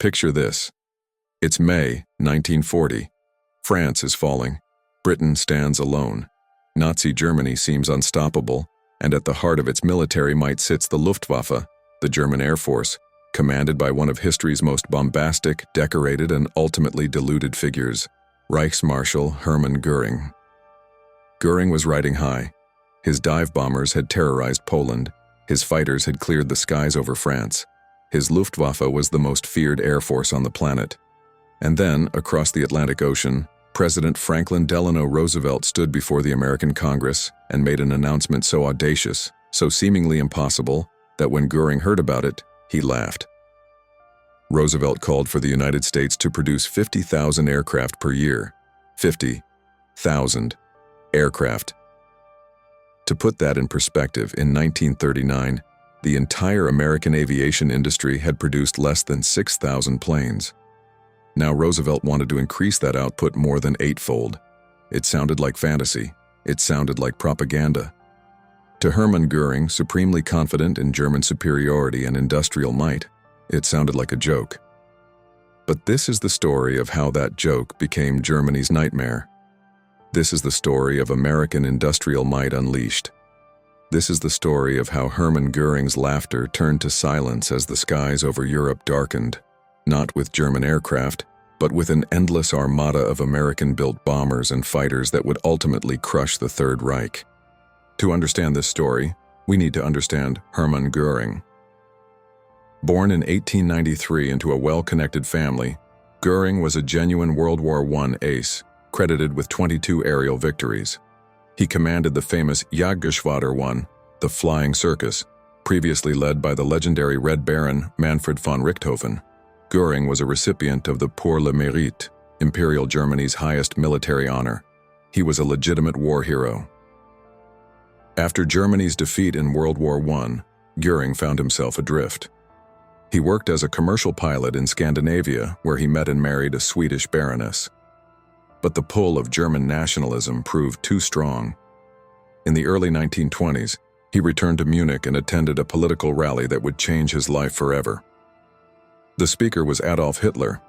Picture this. It's May 1940. France is falling. Britain stands alone. Nazi Germany seems unstoppable, and at the heart of its military might sits the Luftwaffe, the German Air Force, commanded by one of history's most bombastic, decorated, and ultimately deluded figures, Reichsmarschall Hermann Göring. Göring was riding high. His dive bombers had terrorized Poland. His fighters had cleared the skies over France. His Luftwaffe was the most feared air force on the planet. And then, across the Atlantic Ocean, President Franklin Delano Roosevelt stood before the American Congress and made an announcement so audacious, so seemingly impossible, that when Göring heard about it, he laughed. Roosevelt called for the United States to produce 50,000 aircraft per year. 50,000 aircraft. To put that in perspective, in 1939, the entire American aviation industry had produced less than 6,000 planes. Now Roosevelt wanted to increase that output more than eightfold. It sounded like fantasy. It sounded like propaganda. To Hermann Göring, supremely confident in German superiority and industrial might, it sounded like a joke. But this is the story of how that joke became Germany's nightmare. This is the story of American industrial might unleashed. This is the story of how Hermann Göring's laughter turned to silence as the skies over Europe darkened, not with German aircraft, but with an endless armada of American-built bombers and fighters that would ultimately crush the Third Reich. To understand this story, we need to understand Hermann Göring. Born in 1893 into a well-connected family, Göring was a genuine World War I ace, credited with 22 aerial victories. He commanded the famous Jagdgeschwader I, the Flying Circus, previously led by the legendary Red Baron Manfred von Richthofen. Göring was a recipient of the Pour le Mérite, Imperial Germany's highest military honor. He was a legitimate war hero. After Germany's defeat in World War I, Göring found himself adrift. He worked as a commercial pilot in Scandinavia, where he met and married a Swedish baroness. But the pull of German nationalism proved too strong. In the early 1920s, he returned to Munich and attended a political rally that would change his life forever. The speaker was Adolf Hitler.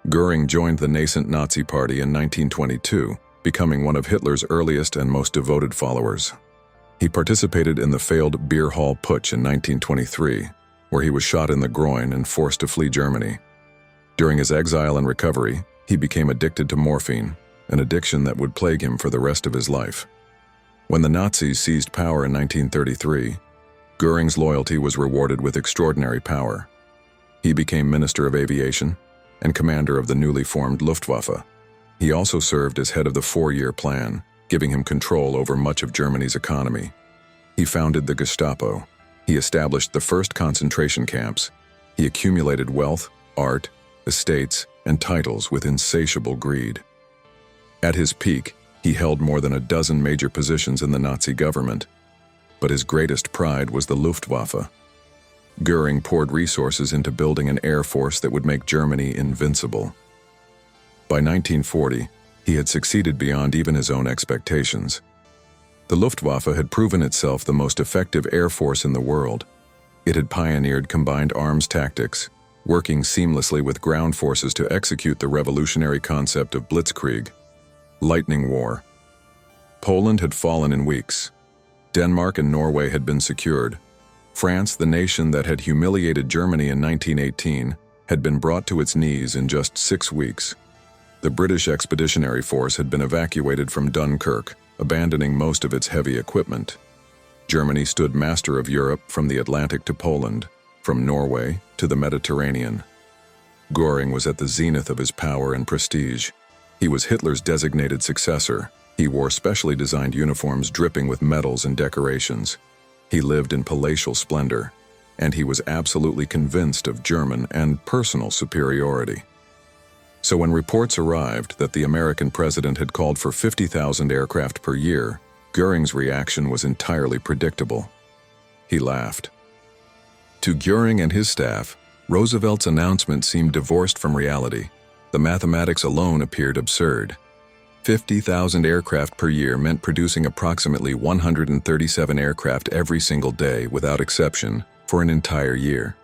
Göring joined the nascent Nazi Party in 1922, becoming one of Hitler's earliest and most devoted followers. He participated in the failed Beer Hall Putsch in 1923, where he was shot in the groin and forced to flee Germany. During his exile and recovery, he became addicted to morphine, an addiction that would plague him for the rest of his life. When the Nazis seized power in 1933, Göring's loyalty was rewarded with extraordinary power. He became Minister of Aviation and commander of the newly formed Luftwaffe. He also served as head of the four-year plan, giving him control over much of Germany's economy. He founded the Gestapo. He established the first concentration camps. He accumulated wealth, art, estates, and titles with insatiable greed. At his peak, he held more than a dozen major positions in the Nazi government. But his greatest pride was the Luftwaffe. Göring poured resources into building an air force that would make Germany invincible. By 1940, he had succeeded beyond even his own expectations. The Luftwaffe had proven itself the most effective air force in the world. It had pioneered combined arms tactics, working seamlessly with ground forces to execute the revolutionary concept of blitzkrieg, lightning war. Poland had fallen in weeks. Denmark and Norway had been secured. France, the nation that had humiliated Germany in 1918, had been brought to its knees in just 6 weeks. The British Expeditionary Force had been evacuated from Dunkirk, abandoning most of its heavy equipment. Germany stood master of Europe from the Atlantic to Poland, from Norway to the Mediterranean. Göring was at the zenith of his power and prestige. He was Hitler's designated successor. He wore specially designed uniforms dripping with medals and decorations. He lived in palatial splendor, and he was absolutely convinced of German and personal superiority. So when reports arrived that the American president had called for 50,000 aircraft per year, Göring's reaction was entirely predictable. He laughed. To Göring and his staff, Roosevelt's announcement seemed divorced from reality. The mathematics alone appeared absurd. 50,000 aircraft per year meant producing approximately 137 aircraft every single day without exception for an entire year.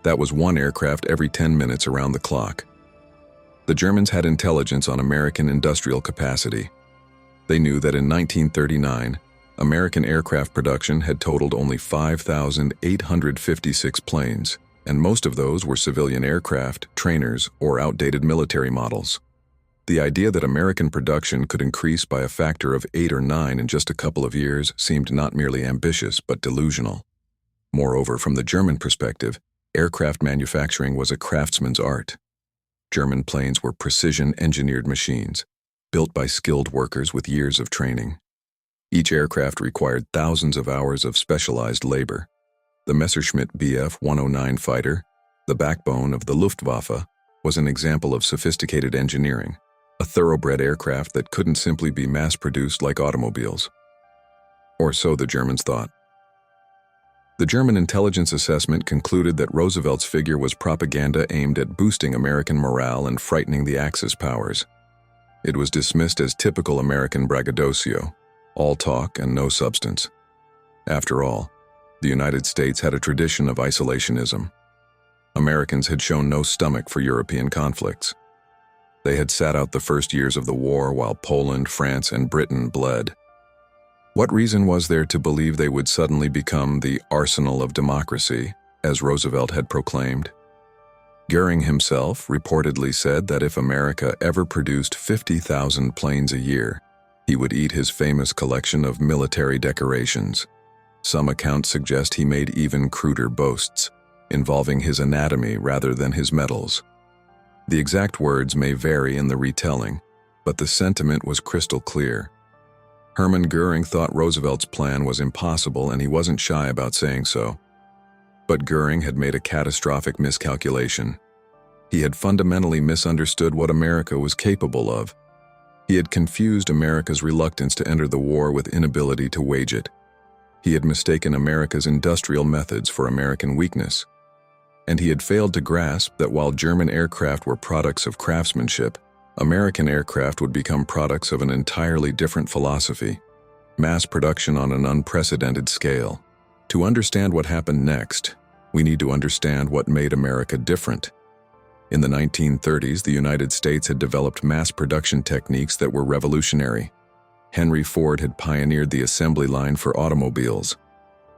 That was one aircraft every 10 minutes around the clock. The Germans had intelligence on American industrial capacity. They knew that in 1939, American aircraft production had totaled only 5,856 planes, and most of those were civilian aircraft, trainers, or outdated military models. The idea that American production could increase by a factor of 8 or 9 in just a couple of years seemed not merely ambitious but delusional. Moreover, from the German perspective, aircraft manufacturing was a craftsman's art. German planes were precision-engineered machines, built by skilled workers with years of training. Each aircraft required thousands of hours of specialized labor. The Messerschmitt Bf 109 fighter, the backbone of the Luftwaffe, was an example of sophisticated engineering, a thoroughbred aircraft that couldn't simply be mass-produced like automobiles. Or so the Germans thought. The German intelligence assessment concluded that Roosevelt's figure was propaganda aimed at boosting American morale and frightening the Axis powers. It was dismissed as typical American braggadocio, all talk and no substance. After all, the United States had a tradition of isolationism. Americans had shown no stomach for European conflicts. They had sat out the first years of the war while Poland, France, and Britain bled. What reason was there to believe they would suddenly become the arsenal of democracy, as Roosevelt had proclaimed? Göring himself reportedly said that if America ever produced 50,000 planes a year, he would eat his famous collection of military decorations. Some accounts suggest he made even cruder boasts, involving his anatomy rather than his medals. The exact words may vary in the retelling, but the sentiment was crystal clear. Hermann Göring thought Roosevelt's plan was impossible, and he wasn't shy about saying so. But Göring had made a catastrophic miscalculation. He had fundamentally misunderstood what America was capable of. He had confused America's reluctance to enter the war with inability to wage it. He had mistaken America's industrial methods for American weakness. And he had failed to grasp that while German aircraft were products of craftsmanship, American aircraft would become products of an entirely different philosophy, mass production on an unprecedented scale. To understand what happened next, we need to understand what made America different. In the 1930s, the United States had developed mass production techniques that were revolutionary. Henry Ford had pioneered the assembly line for automobiles.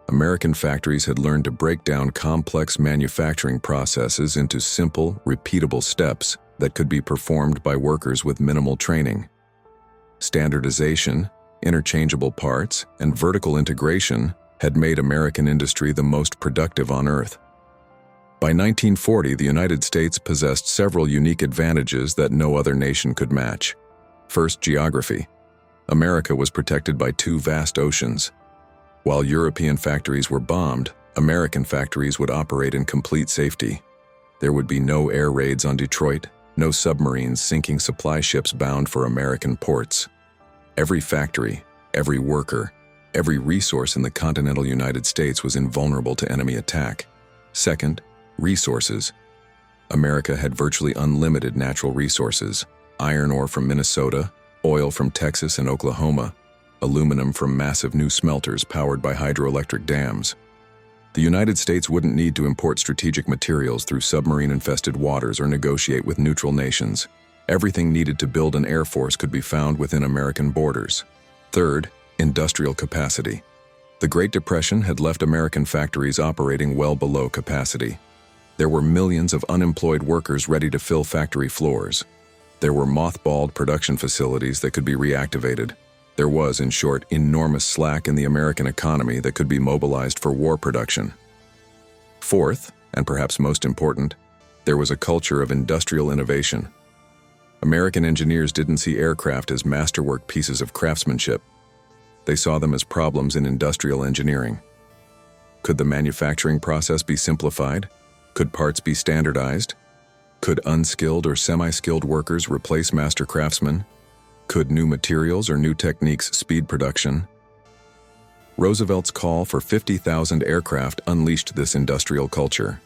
American factories had learned to break down complex manufacturing processes into simple, repeatable steps that could be performed by workers with minimal training. Standardization, interchangeable parts, and vertical integration had made American industry the most productive on Earth. By 1940, the United States possessed several unique advantages that no other nation could match. First, geography. America was protected by 2 vast oceans. While European factories were bombed, American factories would operate in complete safety. There would be no air raids on Detroit, no submarines sinking supply ships bound for American ports. Every factory, every worker, every resource in the continental United States was invulnerable to enemy attack. Second, resources. America had virtually unlimited natural resources: iron ore from Minnesota, oil from Texas and Oklahoma, aluminum from massive new smelters powered by hydroelectric dams. The United States wouldn't need to import strategic materials through submarine-infested waters or negotiate with neutral nations. Everything needed to build an air force could be found within American borders. Third, industrial capacity. The Great Depression had left American factories operating well below capacity. There were millions of unemployed workers ready to fill factory floors. There were mothballed production facilities that could be reactivated. There was, in short, enormous slack in the American economy that could be mobilized for war production. Fourth, and perhaps most important, there was a culture of industrial innovation. American engineers didn't see aircraft as masterwork pieces of craftsmanship. They saw them as problems in industrial engineering. Could the manufacturing process be simplified? Could parts be standardized? Could unskilled or semi-skilled workers replace master craftsmen? Could new materials or new techniques speed production? Roosevelt's call for 50,000 aircraft unleashed this industrial culture.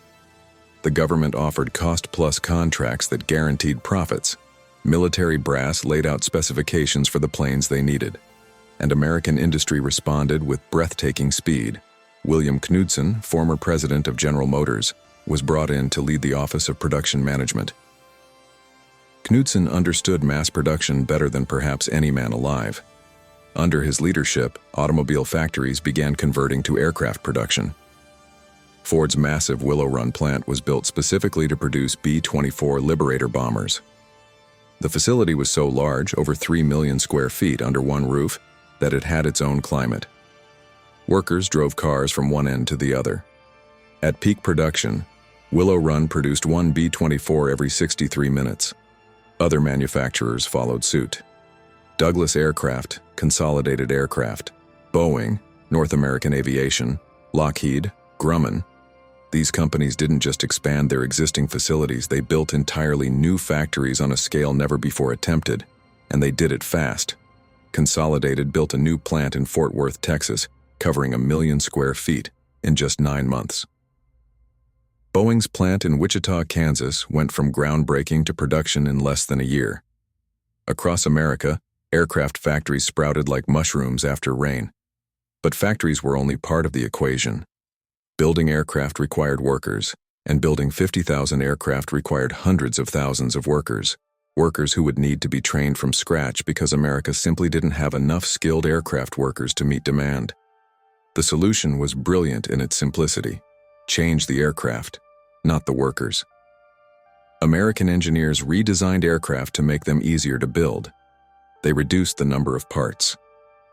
The government offered cost-plus contracts that guaranteed profits. Military brass laid out specifications for the planes they needed, and American industry responded with breathtaking speed. William Knudsen, former president of General Motors, was brought in to lead the Office of Production Management. Knudsen understood mass production better than perhaps any man alive. Under his leadership, automobile factories began converting to aircraft production. Ford's massive Willow Run plant was built specifically to produce B-24 Liberator bombers. The facility was so large, over 3 million square feet under one roof, that it had its own climate. Workers drove cars from one end to the other. At peak production, Willow Run produced one B-24 every 63 minutes. Other manufacturers followed suit. Douglas Aircraft, Consolidated Aircraft, Boeing, North American Aviation, Lockheed, Grumman. These companies didn't just expand their existing facilities, they built entirely new factories on a scale never before attempted, and they did it fast. Consolidated built a new plant in Fort Worth, Texas, covering 1 million square feet in just 9 months. Boeing's plant in Wichita, Kansas went from groundbreaking to production in less than a year. Across America, aircraft factories sprouted like mushrooms after rain. But factories were only part of the equation. Building aircraft required workers, and building 50,000 aircraft required hundreds of thousands of workers who would need to be trained from scratch because America simply didn't have enough skilled aircraft workers to meet demand. The solution was brilliant in its simplicity. Change the aircraft, not the workers. American engineers redesigned aircraft to make them easier to build. They reduced the number of parts.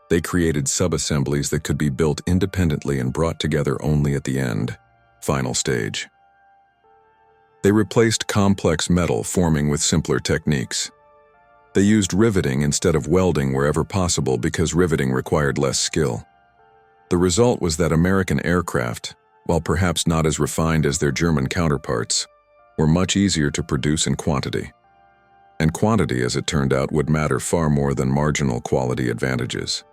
They created sub-assemblies that could be built independently and brought together only at the end, final stage. They replaced complex metal forming with simpler techniques. They used riveting instead of welding wherever possible because riveting required less skill. The result was that American aircraft, while perhaps not as refined as their German counterparts, were much easier to produce in quantity. And quantity, as it turned out, would matter far more than marginal quality advantages.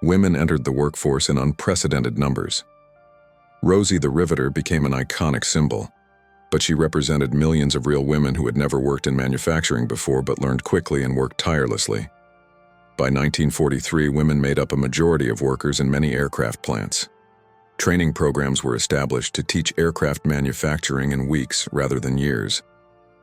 Women entered the workforce in unprecedented numbers. Rosie the Riveter became an iconic symbol, but she represented millions of real women who had never worked in manufacturing before but learned quickly and worked tirelessly. By 1943, women made up a majority of workers in many aircraft plants. Training programs were established to teach aircraft manufacturing in weeks rather than years.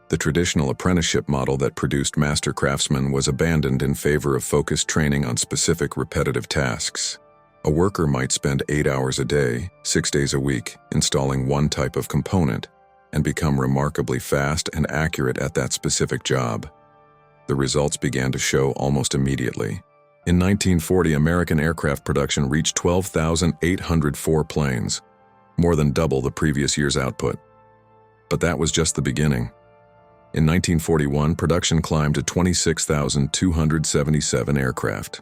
The traditional apprenticeship model that produced master craftsmen was abandoned in favor of focused training on specific repetitive tasks. A worker might spend 8 hours a day, 6 days a week, installing one type of component and become remarkably fast and accurate at that specific job. The results began to show almost immediately. In 1940, American aircraft production reached 12,804 planes, more than double the previous year's output. But that was just the beginning. In 1941, production climbed to 26,277 aircraft.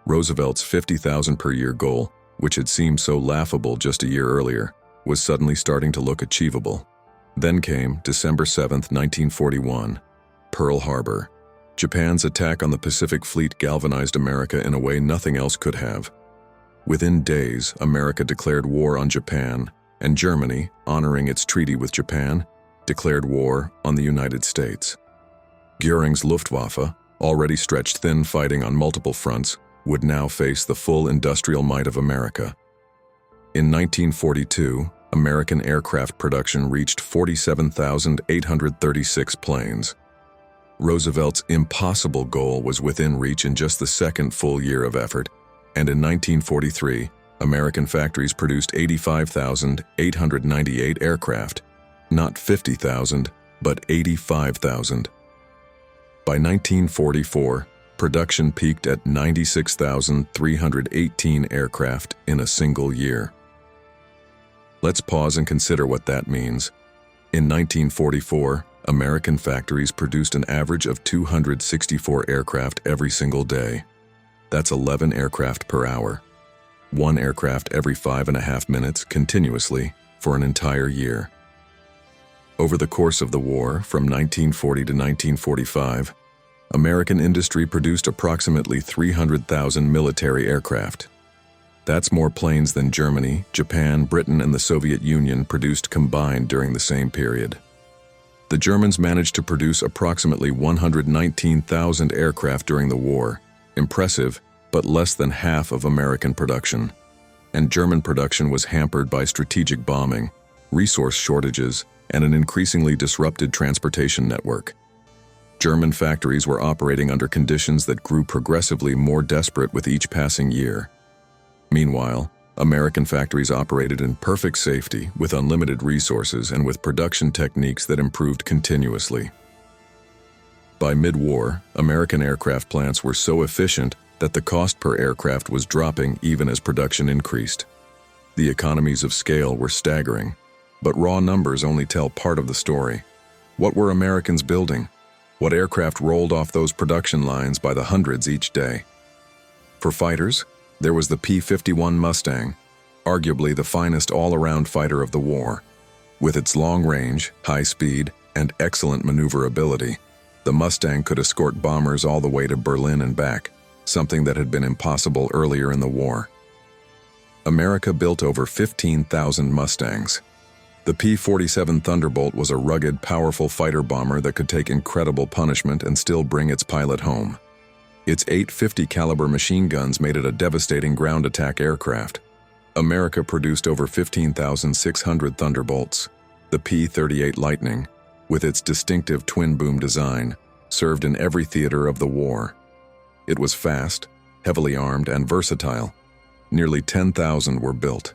Roosevelt's 50,000 per year goal, which had seemed so laughable just a year earlier, was suddenly starting to look achievable. Then came December 7, 1941, Pearl Harbor. Japan's attack on the Pacific Fleet galvanized America in a way nothing else could have. Within days, America declared war on Japan, and Germany, honoring its treaty with Japan, declared war on the United States. Göring's Luftwaffe, already stretched thin fighting on multiple fronts, would now face the full industrial might of America. In 1942, American aircraft production reached 47,836 planes. Roosevelt's impossible goal was within reach in just the second full year of effort, and in 1943, American factories produced 85,898 aircraft, not 50,000, but 85,000. By 1944, production peaked at 96,318 aircraft in a single year. Let's pause and consider what that means. In 1944, American factories produced an average of 264 aircraft every single day. That's 11 aircraft per hour. 1 aircraft every 5.5 minutes continuously for an entire year. Over the course of the war, from 1940 to 1945, American industry produced approximately 300,000 military aircraft. That's more planes than Germany, Japan, Britain, and the Soviet Union produced combined during the same period. The Germans managed to produce approximately 119,000 aircraft during the war, impressive, but less than half of American production. And German production was hampered by strategic bombing, resource shortages, and an increasingly disrupted transportation network. German factories were operating under conditions that grew progressively more desperate with each passing year. Meanwhile, American factories operated in perfect safety, with unlimited resources and with production techniques that improved continuously. By mid-war, American aircraft plants were so efficient that the cost per aircraft was dropping even as production increased. The economies of scale were staggering, but raw numbers only tell part of the story. What were Americans building? What aircraft rolled off those production lines by the hundreds each day? For fighters, there was the P-51 Mustang, arguably the finest all-around fighter of the war. With its long range, high speed, and excellent maneuverability, the Mustang could escort bombers all the way to Berlin and back, something that had been impossible earlier in the war. America built over 15,000 Mustangs. The P-47 Thunderbolt was a rugged, powerful fighter bomber that could take incredible punishment and still bring its pilot home. Its 850 caliber machine guns made it a devastating ground attack aircraft. America produced over 15,600 Thunderbolts. The P-38 Lightning, with its distinctive twin-boom design, served in every theater of the war. It was fast, heavily armed, and versatile. Nearly 10,000 were built.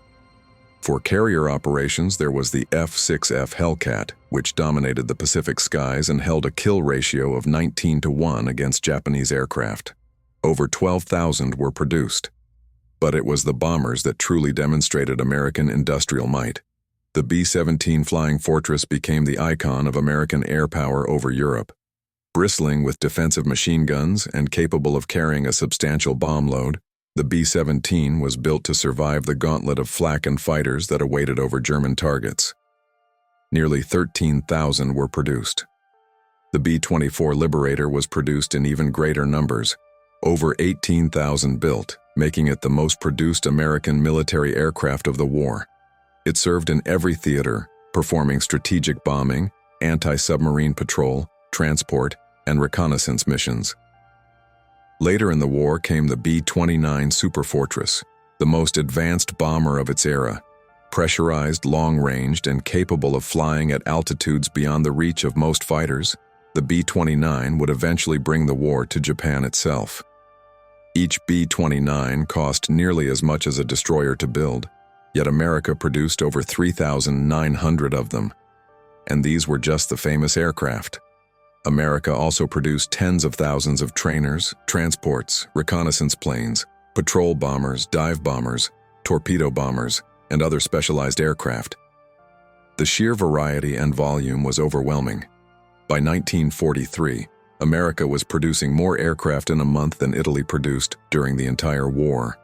For carrier operations, there was the F-6F Hellcat, which dominated the Pacific skies and held a kill ratio of 19-1 against Japanese aircraft. Over 12,000 were produced. But it was the bombers that truly demonstrated American industrial might. The B-17 Flying Fortress became the icon of American air power over Europe. Bristling with defensive machine guns and capable of carrying a substantial bomb load, the B-17 was built to survive the gauntlet of flak and fighters that awaited over German targets. Nearly 13,000 were produced. The B-24 Liberator was produced in even greater numbers, over 18,000 built, making it the most produced American military aircraft of the war. It served in every theater, performing strategic bombing, anti-submarine patrol, transport, and reconnaissance missions. Later in the war came the B-29 Superfortress, the most advanced bomber of its era. Pressurized, long-ranged, and capable of flying at altitudes beyond the reach of most fighters, the B-29 would eventually bring the war to Japan itself. Each B-29 cost nearly as much as a destroyer to build, yet America produced over 3,900 of them. And these were just the famous aircraft. America also produced tens of thousands of trainers, transports, reconnaissance planes, patrol bombers, dive bombers, torpedo bombers, and other specialized aircraft. The sheer variety and volume was overwhelming. By 1943, America was producing more aircraft in a month than Italy produced during the entire war.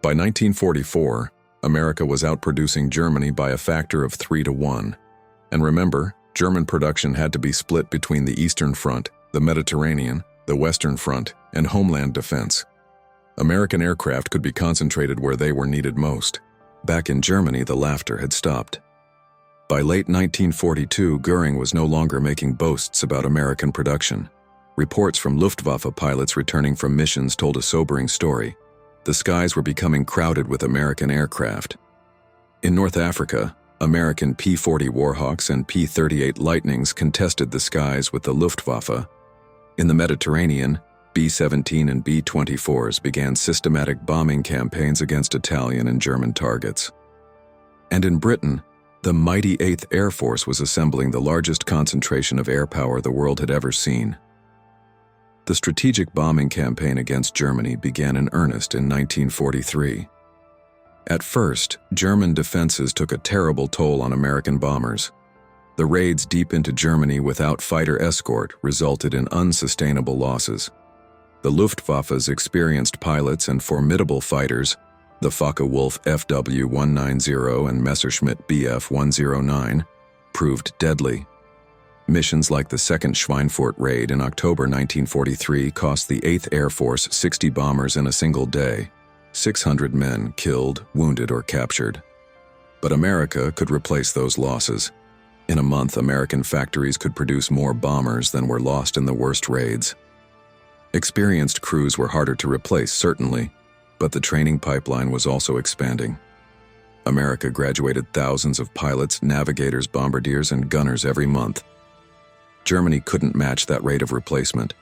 By 1944, America was outproducing Germany by a factor of 3-1. And remember, German production had to be split between the Eastern Front, the Mediterranean, the Western Front, and homeland defense. American aircraft could be concentrated where they were needed most. Back in Germany, the laughter had stopped. By late 1942, Göring was no longer making boasts about American production. Reports from Luftwaffe pilots returning from missions told a sobering story. The skies were becoming crowded with American aircraft. In North Africa, American P-40 Warhawks and P-38 Lightnings contested the skies with the Luftwaffe. In the Mediterranean, B-17 and B-24s began systematic bombing campaigns against Italian and German targets. And in Britain, the mighty 8th Air Force was assembling the largest concentration of air power the world had ever seen. The strategic bombing campaign against Germany began in earnest in 1943. At first, German defenses took a terrible toll on American bombers. The raids deep into Germany without fighter escort resulted in unsustainable losses. The Luftwaffe's experienced pilots and formidable fighters, the Focke-Wulf FW-190 and Messerschmitt Bf-109, proved deadly. Missions like the Second Schweinfurt raid in October 1943 cost the 8th Air Force 60 bombers in a single day. 600 men killed, wounded, or captured. But America could replace those losses. In a month, American factories could produce more bombers than were lost in the worst raids. Experienced crews were harder to replace, certainly, but the training pipeline was also expanding. America graduated thousands of pilots, navigators, bombardiers, and gunners every month. Germany couldn't match that rate of replacement.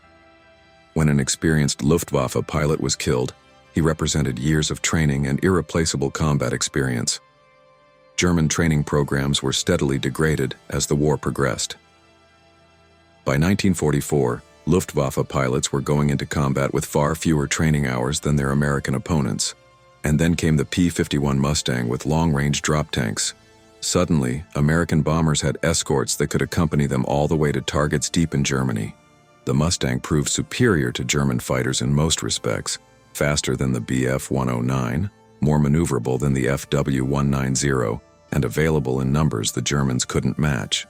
When an experienced Luftwaffe pilot was killed, he represented years of training and irreplaceable combat experience. German training programs were steadily degraded as the war progressed. By 1944, Luftwaffe pilots were going into combat with far fewer training hours than their American opponents. And then came the P-51 Mustang with long-range drop tanks. Suddenly, American bombers had escorts that could accompany them all the way to targets deep in Germany. The Mustang proved superior to German fighters in most respects, faster than the Bf-109, more maneuverable than the FW-190, and available in numbers the Germans couldn't match.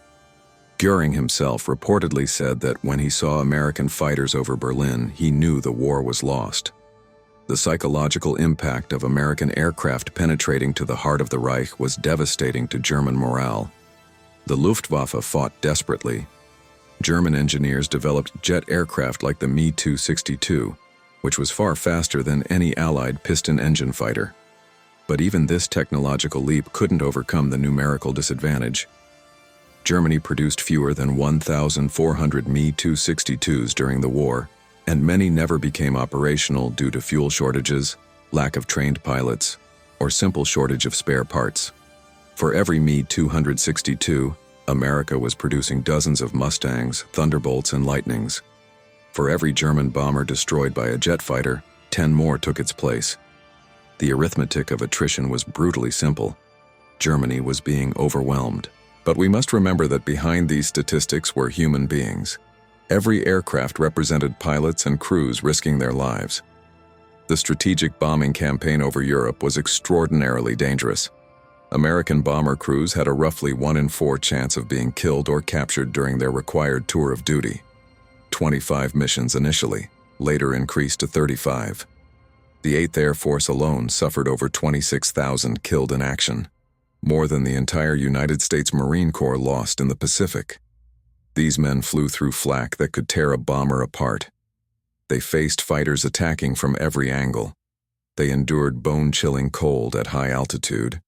Göring himself reportedly said that when he saw American fighters over Berlin, he knew the war was lost. The psychological impact of American aircraft penetrating to the heart of the Reich was devastating to German morale. The Luftwaffe fought desperately. German engineers developed jet aircraft like the Me-262, which was far faster than any Allied piston-engine fighter. But even this technological leap couldn't overcome the numerical disadvantage. Germany produced fewer than 1,400 Me-262s during the war, and many never became operational due to fuel shortages, lack of trained pilots, or simple shortage of spare parts. For every Me-262, America was producing dozens of Mustangs, Thunderbolts, and Lightnings. For every German bomber destroyed by a jet fighter, 10 more took its place. The arithmetic of attrition was brutally simple. Germany was being overwhelmed. But we must remember that behind these statistics were human beings. Every aircraft represented pilots and crews risking their lives. The strategic bombing campaign over Europe was extraordinarily dangerous. American bomber crews had a roughly 1 in 4 chance of being killed or captured during their required tour of duty. 25 missions initially, later increased to 35. The 8th Air Force alone suffered over 26,000 killed in action, more than the entire United States Marine Corps lost in the Pacific. These men flew through flak that could tear a bomber apart. They faced fighters attacking from every angle. They endured bone-chilling cold at high altitude.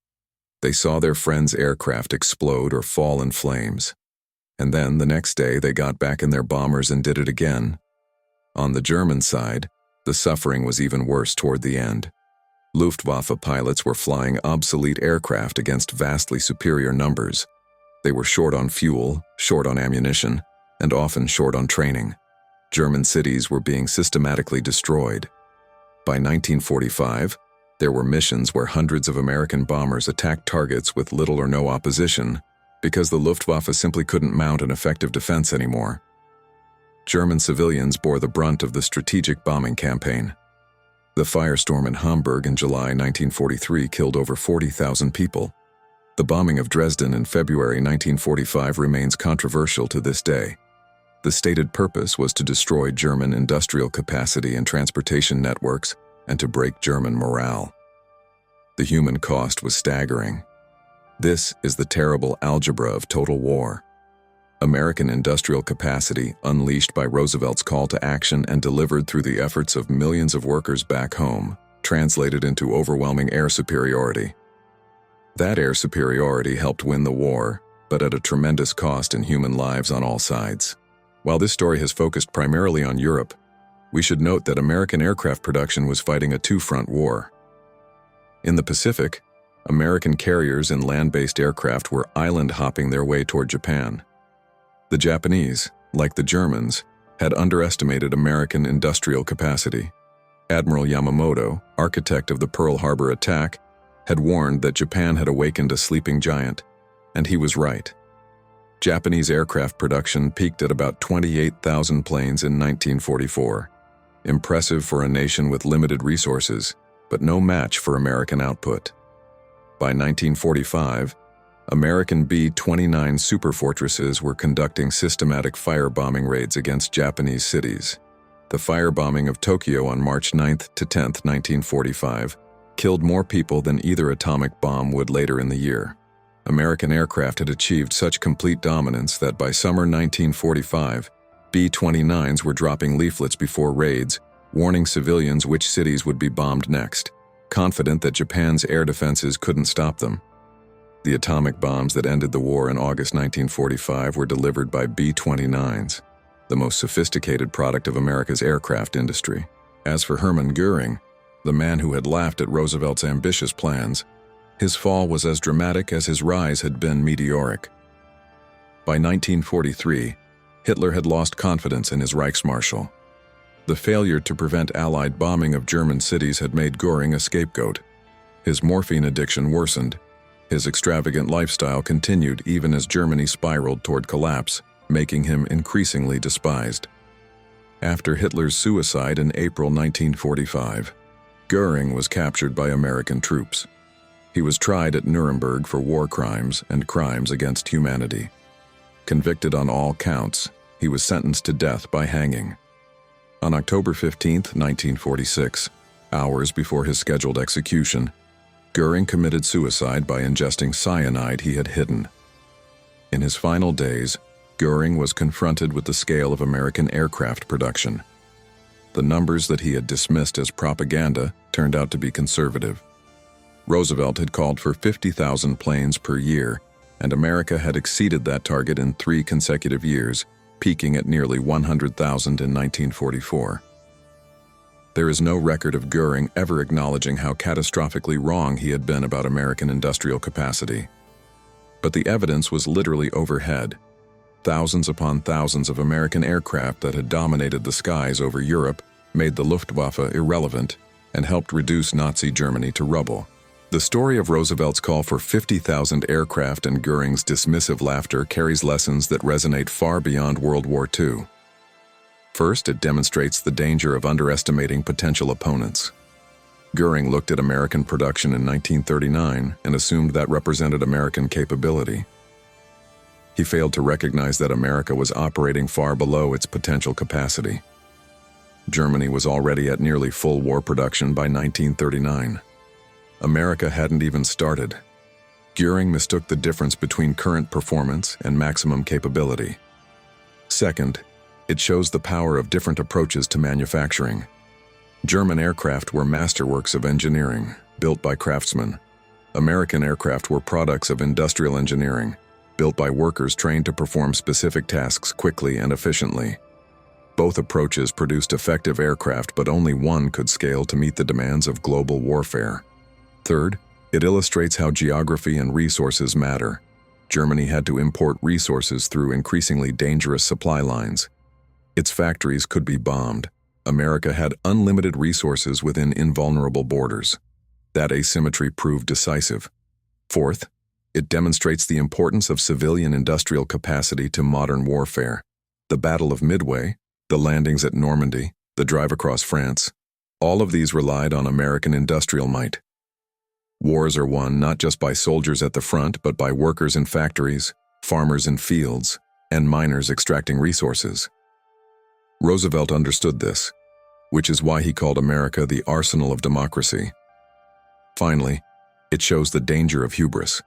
They saw their friends' aircraft explode or fall in flames. And then, the next day, they got back in their bombers and did it again. On the German side, the suffering was even worse toward the end. Luftwaffe pilots were flying obsolete aircraft against vastly superior numbers. They were short on fuel, short on ammunition, and often short on training. German cities were being systematically destroyed. By 1945, there were missions where hundreds of American bombers attacked targets with little or no opposition because the Luftwaffe simply couldn't mount an effective defense anymore. German civilians bore the brunt of the strategic bombing campaign. The firestorm in Hamburg in July 1943 killed over 40,000 people. The bombing of Dresden in February 1945 remains controversial to this day. The stated purpose was to destroy German industrial capacity and transportation networks and to break German morale. The human cost was staggering. This is the terrible algebra of total war. American industrial capacity, unleashed by Roosevelt's call to action and delivered through the efforts of millions of workers back home, translated into overwhelming air superiority. That air superiority helped win the war, but at a tremendous cost in human lives on all sides. While this story has focused primarily on Europe, we should note that American aircraft production was fighting a two-front war. In the Pacific, American carriers and land-based aircraft were island-hopping their way toward Japan. The Japanese, like the Germans, had underestimated American industrial capacity. Admiral Yamamoto, architect of the Pearl Harbor attack, had warned that Japan had awakened a sleeping giant, and he was right. Japanese aircraft production peaked at about 28,000 planes in 1944. Impressive for a nation with limited resources, but no match for American output. By 1945, American B-29 superfortresses were conducting systematic firebombing raids against Japanese cities. The firebombing of Tokyo on March 9 to 10, 1945, killed more people than either atomic bomb would later in the year. American aircraft had achieved such complete dominance that by summer 1945, B-29s were dropping leaflets before raids, warning civilians which cities would be bombed next. confident that Japan's air defenses couldn't stop them. The atomic bombs that ended the war in August 1945 were delivered by B-29s, the most sophisticated product of America's aircraft industry. As for Hermann Göring, the man who had laughed at Roosevelt's ambitious plans, his fall was as dramatic as his rise had been meteoric. By 1943, Hitler had lost confidence in his Reichsmarschall. The failure to prevent Allied bombing of German cities had made Göring a scapegoat. His morphine addiction worsened. His extravagant lifestyle continued even as Germany spiraled toward collapse, making him increasingly despised. After Hitler's suicide in April 1945, Göring was captured by American troops. He was tried at Nuremberg for war crimes and crimes against humanity. Convicted on all counts, he was sentenced to death by hanging. On October 15, 1946, hours before his scheduled execution, Göring committed suicide by ingesting cyanide he had hidden. In his final days, Göring was confronted with the scale of American aircraft production. The numbers that he had dismissed as propaganda turned out to be conservative. Roosevelt had called for 50,000 planes per year, and America had exceeded that target in 3 consecutive years, peaking at nearly 100,000 in 1944. There is no record of Göring ever acknowledging how catastrophically wrong he had been about American industrial capacity. But the evidence was literally overhead. Thousands upon thousands of American aircraft that had dominated the skies over Europe made the Luftwaffe irrelevant and helped reduce Nazi Germany to rubble. The story of Roosevelt's call for 50,000 aircraft and Göring's dismissive laughter carries lessons that resonate far beyond World War II. First, it demonstrates the danger of underestimating potential opponents. Göring looked at American production in 1939 and assumed that represented American capability. He failed to recognize that America was operating far below its potential capacity. Germany was already at nearly full war production by 1939. America hadn't even started. Göring mistook the difference between current performance and maximum capability. Second, it shows the power of different approaches to manufacturing. German aircraft were masterworks of engineering, built by craftsmen. American aircraft were products of industrial engineering, built by workers trained to perform specific tasks quickly and efficiently. Both approaches produced effective aircraft, but only one could scale to meet the demands of global warfare. Third, it illustrates how geography and resources matter. Germany had to import resources through increasingly dangerous supply lines. Its factories could be bombed. America had unlimited resources within invulnerable borders. That asymmetry proved decisive. Fourth, it demonstrates the importance of civilian industrial capacity to modern warfare. The Battle of Midway, the landings at Normandy, the drive across France, all of these relied on American industrial might. Wars are won not just by soldiers at the front, but by workers in factories, farmers in fields, and miners extracting resources. Roosevelt understood this, which is why he called America the arsenal of democracy. Finally, it shows the danger of hubris.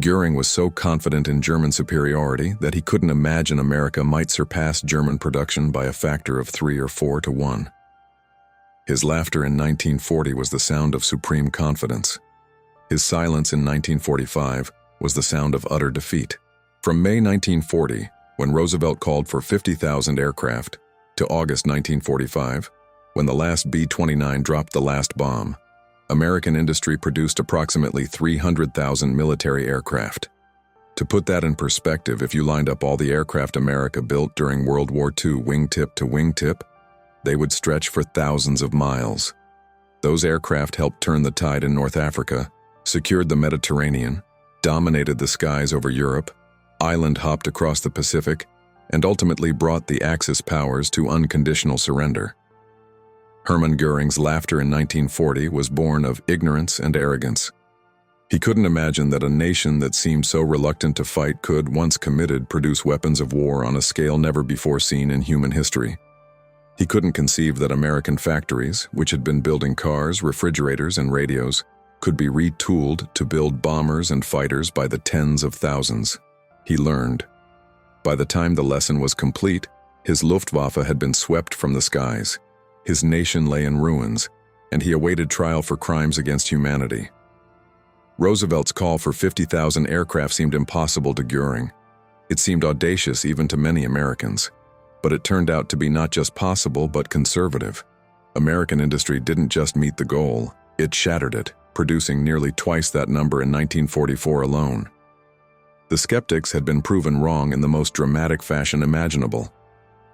Göring was so confident in German superiority that he couldn't imagine America might surpass German production by a factor of 3 or 4 to 1. His laughter in 1940 was the sound of supreme confidence. His silence in 1945 was the sound of utter defeat. From May 1940, when Roosevelt called for 50,000 aircraft, to August 1945, when the last B-29 dropped the last bomb, American industry produced approximately 300,000 military aircraft. To put that in perspective, if you lined up all the aircraft America built during World War II wingtip to wingtip, they would stretch for thousands of miles. Those aircraft helped turn the tide in North Africa, secured the Mediterranean, dominated the skies over Europe, island-hopped across the Pacific, and ultimately brought the Axis powers to unconditional surrender. Hermann Göring's laughter in 1940 was born of ignorance and arrogance. He couldn't imagine that a nation that seemed so reluctant to fight could, once committed, produce weapons of war on a scale never before seen in human history. He couldn't conceive that American factories, which had been building cars, refrigerators, and radios, could be retooled to build bombers and fighters by the tens of thousands. He learned. By the time the lesson was complete, his Luftwaffe had been swept from the skies. His nation lay in ruins, and he awaited trial for crimes against humanity. Roosevelt's call for 50,000 aircraft seemed impossible to Göring. It seemed audacious even to many Americans. But it turned out to be not just possible but conservative. American industry didn't just meet the goal, it shattered it, producing nearly twice that number in 1944 alone. The skeptics had been proven wrong in the most dramatic fashion imaginable.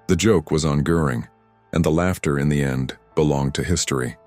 The joke was on Göring, and the laughter in the end belonged to history.